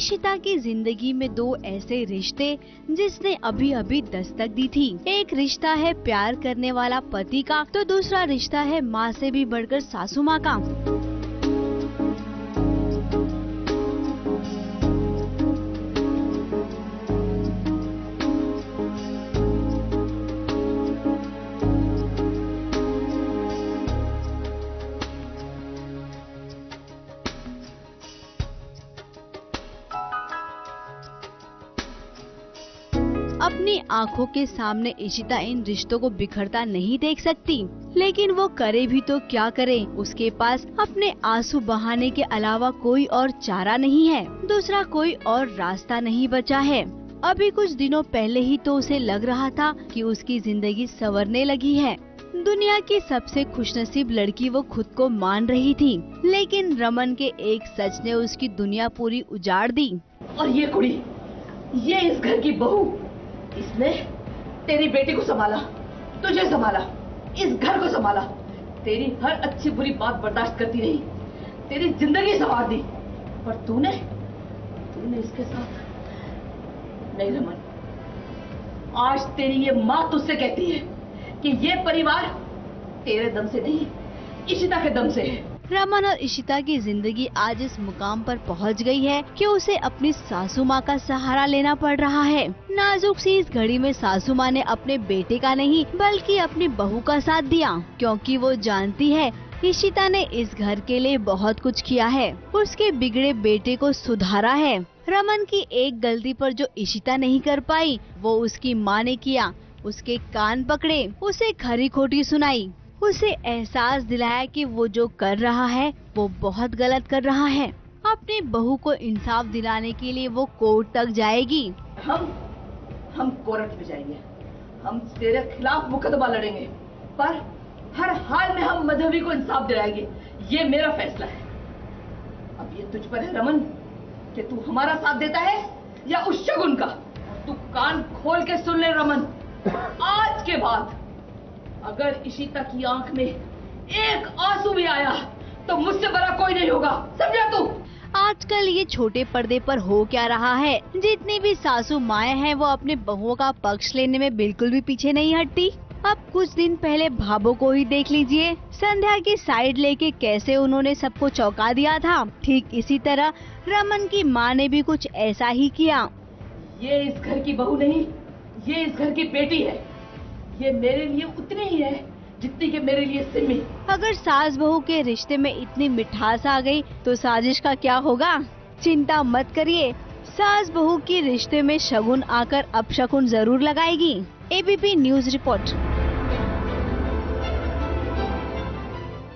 इशिता की जिंदगी में दो ऐसे रिश्ते जिसने अभी अभी दस्तक दी थी। एक रिश्ता है प्यार करने वाला पति का, तो दूसरा रिश्ता है माँ से भी बढ़कर सासू माँ का। अपनी आंखों के सामने इशिता इन रिश्तों को बिखरता नहीं देख सकती, लेकिन वो करे भी तो क्या करे। उसके पास अपने आंसू बहाने के अलावा कोई और चारा नहीं है, दूसरा कोई और रास्ता नहीं बचा है। अभी कुछ दिनों पहले ही तो उसे लग रहा था कि उसकी जिंदगी संवरने लगी है। दुनिया की सबसे खुशनसीब लड़की वो खुद को मान रही थी, लेकिन रमन के एक सच ने उसकी दुनिया पूरी उजाड़ दी। और ये कुड़ी, ये इस घर की बहू, इसने तेरी बेटी को संभाला, तुझे संभाला, इस घर को संभाला, तेरी हर अच्छी बुरी बात बर्दाश्त करती रही, तेरी जिंदगी संवार दी। और तूने इसके साथ नहीं। रमन, आज तेरी ये माँ तुझसे कहती है कि ये परिवार तेरे दम से नहीं, इशिता के दम से है। रमन और इशिता की जिंदगी आज इस मुकाम पर पहुंच गई है कि उसे अपनी सासू माँ का सहारा लेना पड़ रहा है। नाजुक सी इस घड़ी में सासू माँ ने अपने बेटे का नहीं बल्कि अपनी बहू का साथ दिया, क्योंकि वो जानती है इशिता ने इस घर के लिए बहुत कुछ किया है, उसके बिगड़े बेटे को सुधारा है। रमन की एक गलती पर जो इशिता नहीं कर पाई वो उसकी माँ ने किया। उसके कान पकड़े, उसे खरी खोटी सुनाई, उसे एहसास दिलाया कि वो जो कर रहा है वो बहुत गलत कर रहा है। अपनी बहू को इंसाफ दिलाने के लिए वो कोर्ट तक जाएगी। हम कोर्ट में जाएंगे, हम तेरे खिलाफ मुकदमा लड़ेंगे, पर हर हाल में हम मधवी को इंसाफ दिलाएंगे। ये मेरा फैसला है। अब ये तुझ पर है रमन कि तू हमारा साथ देता है या उस शगुन का। तू कान खोल के सुन ले रमन, आज के बाद अगर इशिता की आंख में एक आंसू भी आया तो मुझसे बड़ा कोई नहीं होगा, समझा तू? आजकल ये छोटे पर्दे पर हो क्या रहा है, जितनी भी सासू माएं हैं वो अपने बहुओं का पक्ष लेने में बिल्कुल भी पीछे नहीं हटती। अब कुछ दिन पहले भाभो को ही देख लीजिए, संध्या की साइड लेके कैसे उन्होंने सबको चौंका दिया था। ठीक इसी तरह रमन की माँ ने भी कुछ ऐसा ही किया। ये इस घर की बहू नहीं, ये इस घर की बेटी है। ये मेरे लिए उतनी ही है जितनी कि मेरे लिए सिमी। अगर सास बहू के रिश्ते में इतनी मिठास आ गई तो साजिश का क्या होगा? चिंता मत करिए, सास बहू के रिश्ते में शगुन आकर अपशगुन जरूर लगाएगी। ABP news report.